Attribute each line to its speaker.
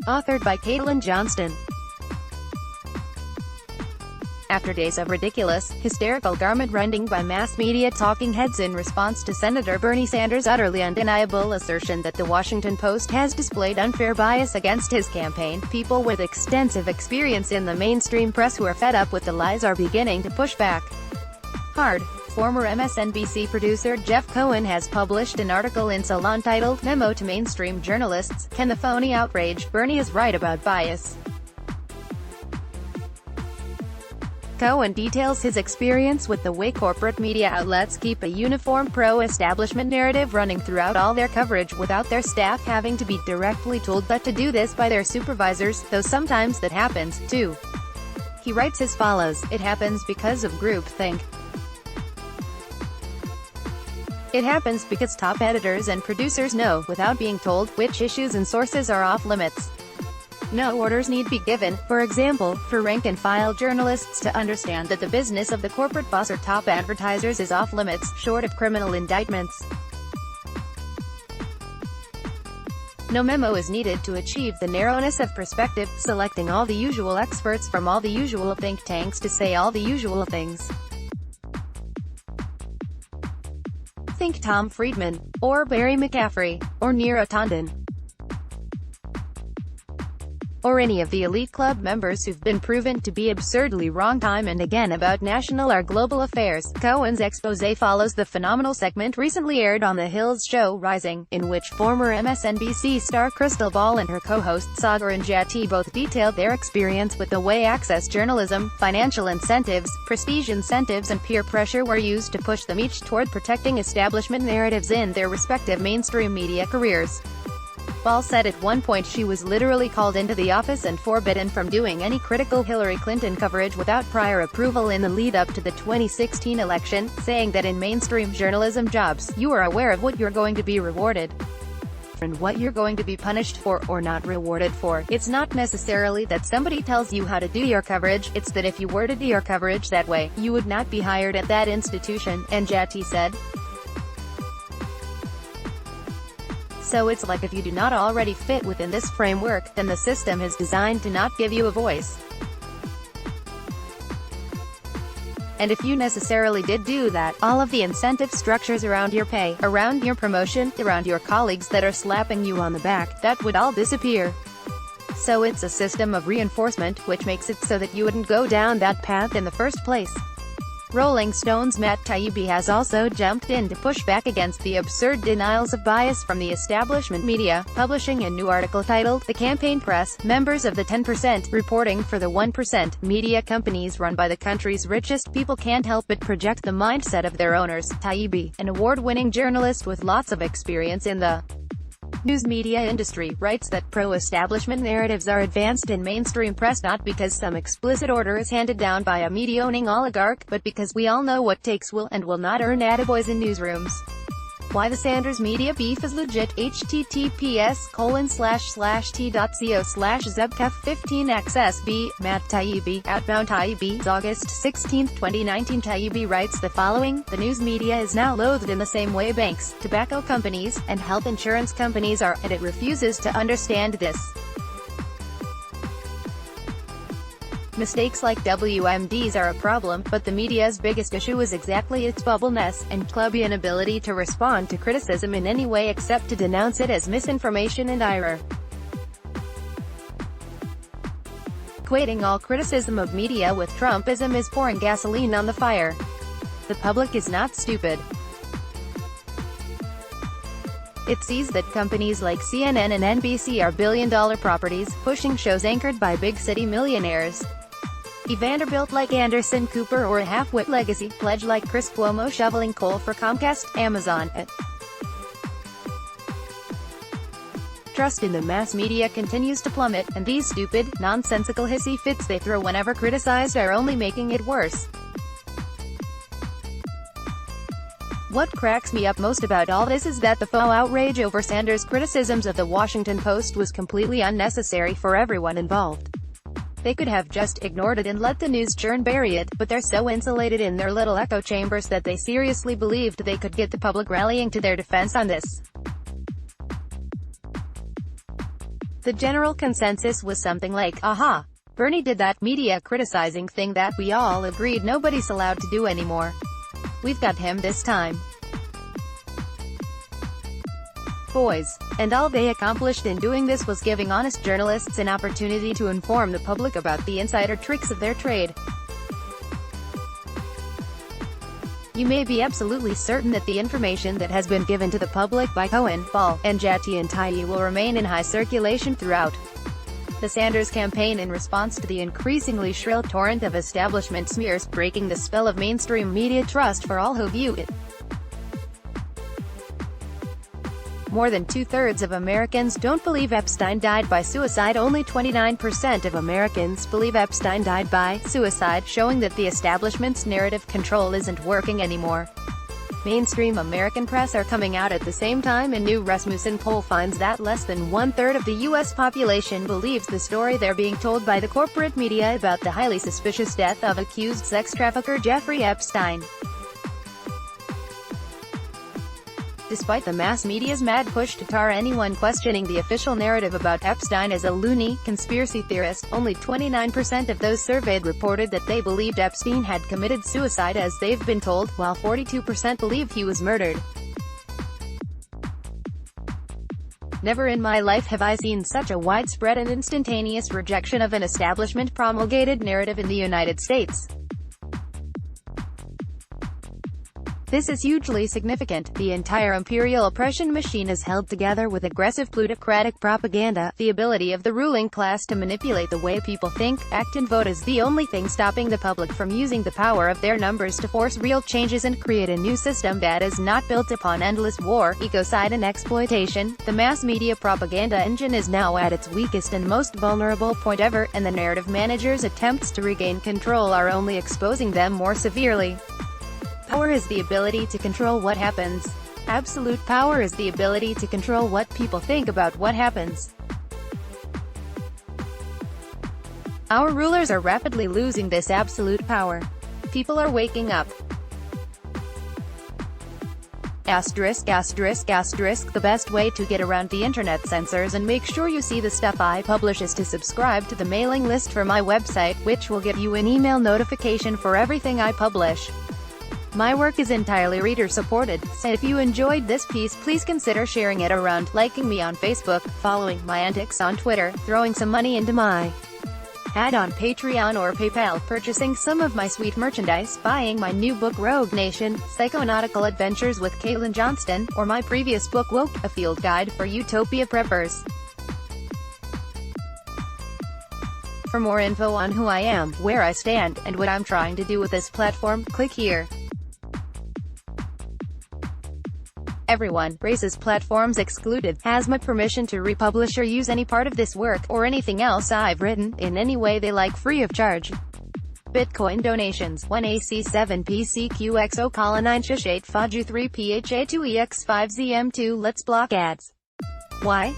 Speaker 1: Authored by Caitlin Johnstone. After days of ridiculous, hysterical garment rending by mass media talking heads in response to Senator Bernie Sanders' utterly undeniable assertion that the Washington Post has displayed unfair bias against his campaign, people with extensive experience in the mainstream press who are fed up with the lies are beginning to push back hard. Former MSNBC producer Jeff Cohen has published an article in Salon titled, "Memo to Mainstream Journalists, Can the Phony Outrage? Bernie is Right About Bias." Cohen details his experience with the way corporate media outlets keep a uniform pro-establishment narrative running throughout all their coverage without their staff having to be directly told that to do this by their supervisors, though sometimes that happens, too. He writes as follows: "It happens because of groupthink. It happens because top editors and producers know, without being told, which issues and sources are off-limits. No orders need be given, for example, for rank-and-file journalists to understand that the business of the corporate boss or top advertisers is off-limits, short of criminal indictments. No memo is needed to achieve the narrowness of perspective, selecting all the usual experts from all the usual think tanks to say all the usual things. Think Tom Friedman, or Barry McCaffrey, or Neera Tanden, or any of the elite club members who've been proven to be absurdly wrong time and again about national or global affairs." Cohen's exposé follows the phenomenal segment recently aired on The Hill's show Rising, in which former MSNBC star Crystal Ball and her co-host Sagar and Jati both detailed their experience with the way access journalism, financial incentives, prestige incentives and peer pressure were used to push them each toward protecting establishment narratives in their respective mainstream media careers. Ball said at one point she was literally called into the office and forbidden from doing any critical Hillary Clinton coverage without prior approval in the lead-up to the 2016 election, saying that in mainstream journalism jobs, you are aware of what you're going to be rewarded and what you're going to be punished for, or not rewarded for. It's not necessarily that somebody tells you how to do your coverage, it's that if you were to do your coverage that way, you would not be hired at that institution," and Jati said. "So it's like if you do not already fit within this framework, then the system is designed to not give you a voice. And if you necessarily did do that, all of the incentive structures around your pay, around your promotion, around your colleagues that are slapping you on the back, that would all disappear. So it's a system of reinforcement, which makes it so that you wouldn't go down that path in the first place." Rolling Stone's Matt Taibbi has also jumped in to push back against the absurd denials of bias from the establishment media, publishing a new article titled, "The Campaign Press, Members of the 10%, Reporting for the 1%, Media Companies Run by the Country's Richest People Can't Help But Project the Mindset of Their Owners." Taibbi, an award-winning journalist with lots of experience in the news media industry, writes that pro-establishment narratives are advanced in mainstream press not because some explicit order is handed down by a media-owning oligarch, but because we all know what takes will and will not earn attaboys in newsrooms. Why the Sanders media beef is legit. https://t.co/zebkef15xsb. Matt Taibbi, Outbound Taibbi, August 16, 2019. Taibbi writes the following: "The news media is now loathed in the same way banks, tobacco companies, and health insurance companies are, and it refuses to understand this. Mistakes like WMDs are a problem, but the media's biggest issue is exactly its bubbleness and clubby inability to respond to criticism in any way except to denounce it as misinformation and ire. Equating all criticism of media with Trumpism is pouring gasoline on the fire. The public is not stupid. It sees that companies like CNN and NBC are billion-dollar properties, pushing shows anchored by big-city millionaires. A Vanderbilt like Anderson Cooper or a half-wit legacy pledge like Chris Cuomo shoveling coal for Comcast, Amazon. Trust in the mass media continues to plummet, and these stupid, nonsensical hissy fits they throw whenever criticized are only making it worse. What cracks me up most about all this is that the faux outrage over Sanders' criticisms of the Washington Post was completely unnecessary for everyone involved. They could have just ignored it and let the news churn bury it, but they're so insulated in their little echo chambers that they seriously believed they could get the public rallying to their defense on this. The general consensus was something like, aha, Bernie did that media criticizing thing that we all agreed nobody's allowed to do anymore. We've got him this time. Boys. And all they accomplished in doing this was giving honest journalists an opportunity to inform the public about the insider tricks of their trade. You may be absolutely certain that the information that has been given to the public by Cohen, Ball, and Jatti and Tayi will remain in high circulation throughout the Sanders campaign in response to the increasingly shrill torrent of establishment smears breaking the spell of mainstream media trust for all who view it. More than two-thirds of Americans don't believe Epstein died by suicide. Only 29% of Americans believe Epstein died by suicide, showing that the establishment's narrative control isn't working anymore. Mainstream American press are coming out at the same time. A new Rasmussen poll finds that less than one-third of the U.S. population believes the story they're being told by the corporate media about the highly suspicious death of accused sex trafficker Jeffrey Epstein. Despite the mass media's mad push to tar anyone questioning the official narrative about Epstein as a loony conspiracy theorist, only 29% of those surveyed reported that they believed Epstein had committed suicide as they've been told, while 42% believe he was murdered. Never in my life have I seen such a widespread and instantaneous rejection of an establishment-promulgated narrative in the United States. This is hugely significant. The entire imperial oppression machine is held together with aggressive plutocratic propaganda. The ability of the ruling class to manipulate the way people think, act and vote is the only thing stopping the public from using the power of their numbers to force real changes and create a new system that is not built upon endless war, ecocide and exploitation. The mass media propaganda engine is now at its weakest and most vulnerable point ever, and the narrative managers' attempts to regain control are only exposing them more severely. Power is the ability to control what happens. Absolute power is the ability to control what people think about what happens. Our rulers are rapidly losing this absolute power. People are waking up. Asterisk, asterisk, asterisk. The best way to get around the internet censors and make sure you see the stuff I publish is to subscribe to the mailing list for my website, which will give you an email notification for everything I publish. My work is entirely reader-supported, so if you enjoyed this piece, please consider sharing it around, liking me on Facebook, following my antics on Twitter, throwing some money into my ad on Patreon or PayPal, purchasing some of my sweet merchandise, buying my new book Rogue Nation, Psychonautical Adventures with Caitlin Johnstone, or my previous book Woke, A Field Guide for Utopia Preppers. For more info on who I am, where I stand, and what I'm trying to do with this platform, click here. Everyone, races, platforms excluded, has my permission to republish or use any part of this work, or anything else I've written, in any way they like free of charge. Bitcoin donations, 1AC7PCQXO colon 9 Shish 8 Faju 3 PHA2EX5ZM2 Let's block ads. Why?